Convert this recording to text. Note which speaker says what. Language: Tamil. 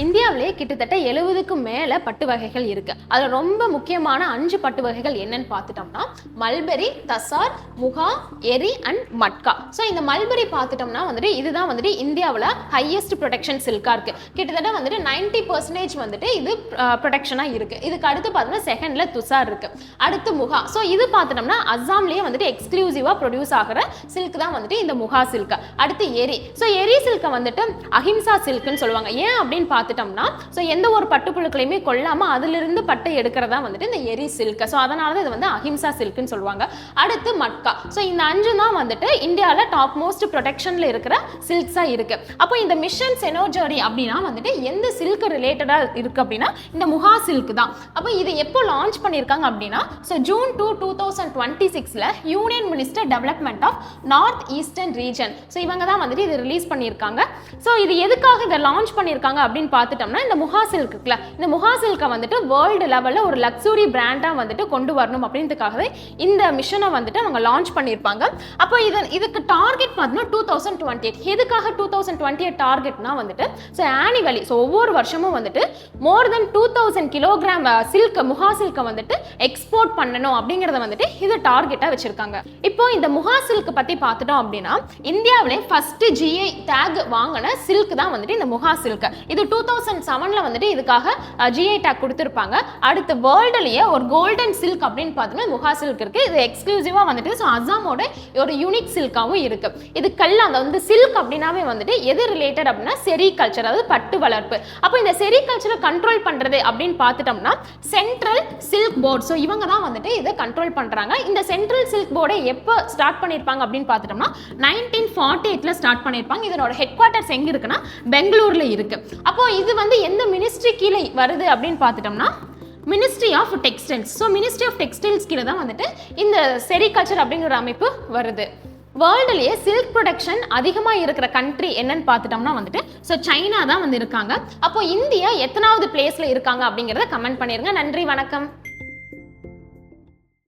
Speaker 1: இந்தியாவிலே கிட்டத்தட்ட 70க்கும் மேல பட்டு வகைகள் இருக்கு. அதுல ரொம்ப முக்கியமான 5 பட்டு வகைகள் என்னன்னு பார்த்துட்டோம்னா மல்பரி, தசார், முகா, எரி அண்ட் மட்கா. ஸோ இந்த மல்பரி பார்த்துட்டோம்னா வந்துட்டு இதுதான் வந்துட்டு இந்தியாவில் ஹையஸ்ட் ப்ரொடெக்ஷன் சில்கா இருக்கு. கிட்டத்தட்ட வந்துட்டு 90% வந்துட்டு இது ப்ரொடெக்ஷனா இருக்கு. இதுக்கு அடுத்து பார்த்தோம்னா செகண்ட்ல துசார் இருக்கு. அடுத்து முகா. ஸோ இது பார்த்துட்டோம்னா அஸ்ஸாம்லேயே வந்துட்டு எக்ஸ்க்ளூசிவா ப்ரொடியூஸ் ஆகிற சில்க் தான் வந்துட்டு இந்த முகா சில்க். அடுத்து எரி. ஸோ எரி சில்கை வந்துட்டு அஹிம்சா சில்க்னு சொல்லுவாங்க. ஏன் அப்படின்னு பார்த்துட்டோம்னா ஸோ எந்த ஒரு பட்டுப்புழுக்களையுமே கொல்லாம அதிலிருந்து பட்டை எடுக்கிறதா வந்துட்டு இந்த எரி சில்க். ஸோ அதனால தான் இது வந்து அஹிம்சா சில்க்னு சொல்லுவாங்க. அடுத்து மட்கா. ஸோ இந்த 5 தான் வந்துட்டு இந்தியாவில் டாப் மோஸ்ட் ப்ரொடெக்ஷன்ல இருக்கிற சில்க்ஸா இருக்கு. அப்போ இந்த மிஷன் செனோஜரி அப்படின்னா வந்துட்டு எந்த சில்க் ரிலேட்டடா இருக்கு அப்படின்னா இந்த முகா சில்க் தான். அப்போ இது எப்போ லான்ச் பண்ணியிருக்காங்க அப்படின்னா so June 2, 2026 union minister development of north eastern region. So இவங்க தான் வந்துட்டு இது ரிலீஸ் பண்ணியிருக்காங்க. ஸோ இது எதுக்காக இதை லான்ச் பண்ணியிருக்காங்க அப்படின்னு பார்த்துட்டோம்னா இந்த முகா சில்க் இருக்குல்ல, இந்த முகா சில்கை வந்துட்டு வேர்ல்டு லெவலில் ஒரு லக்ஸுரி பிராண்டாக வந்துட்டு கொண்டு வரணும் அப்படின்றதுக்காகவே இந்த மிஷனை வந்துட்டு அவங்க லான்ச் பண்ணியிருப்பாங்க. அப்போ இதுக்கு டார்கெட் பார்த்தோம்னா 2028. எதுக்காக 2028 டார்கெட்னா வந்துட்டு ஸோ ஆனுவலி ஸோ ஒவ்வொரு வருஷமும் வந்துட்டு மோர் தென் 2000 கிலோகிராம் சில்க் முகா சில்கை வந்துட்டு எக்ஸ்போர்ட் பண்ணணும் அப்படிங்கிறத வந்துட்டு இது டார்கெட்டாக வச்சிருக்காங்க. இப்போ இந்த முகா சில்க் பற்றி பார்த்துட்டோம் அப்படின்னா இந்தியாவிலே ஃபர்ஸ்ட் GI டேக் வாங்கின சில்க் தான் வந்துட்டு இந்த முகா சில்க். இது 2007 வந்துட்டு இதுக்காக GI டேக் கொடுத்துருப்பாங்க. அடுத்து வேர்ல்டுலயே ஒரு கோல்டன் சில்க் அப்படின்னு பார்த்தோம்னா முகா சில்க் இருக்கு. இது எக்ஸ்க்ளூசிவா வந்துட்டு ஸோ அஸ்ஸாமோட ஒரு யூனிக் சில்காவும் இருக்கு. இது அந்த வந்து சில்க் அப்படின்னாவே வந்துட்டு எது ரிலேட்டட் அப்படின்னா செரிகல்ச்சர், அதாவது பட்டு வளர்ப்பு. அப்போ இந்த செரிகல்ச்சரை கண்ட்ரோல் பண்றது அப்படின்னு பார்த்துட்டோம்னா சென்ட்ரல் சில்க் போர்டு. ஸோ இவங்க தான் வந்துட்டு இதை கண்ட்ரோல் பண்றாங்க. இந்த சென்ட்ரல் சில்க் போர்டை எப்போ ஸ்டார்ட் பண்ணியிருப்பாங்க அப்படின்னு பார்த்துட்டோம்னா 1948 ஸ்டார்ட் பண்ணியிருப்பாங்க. இதனோட ஹெட் குவார்ட்டர்ஸ் எங்க இருக்குன்னா பெங்களூர்ல இருக்கு. அப்போ இது வந்து எந்த மினிஸ்ட்ரி கீழே வருது அப்படின்னு பார்த்துட்டோம்னா ministry of textiles. So ministry of textiles கீழே தான் வந்துட்டு இந்த செரிகல்ச்சர் அப்படிங்கிற அமைப்பு வருது. வேர்ல்டுலேயே சில்க் ப்ரொடக்ஷன் அதிகமாக இருக்கிற கண்ட்ரி என்னன்னு பார்த்துட்டோம்னா வந்துட்டு ஸோ சைனா தான் வந்து இருக்காங்க. அப்போ இந்தியா எத்தனாவது பிளேஸ்ல இருக்காங்க அப்படிங்கிறத கமெண்ட் பண்ணிருங்க. நன்றி, வணக்கம்.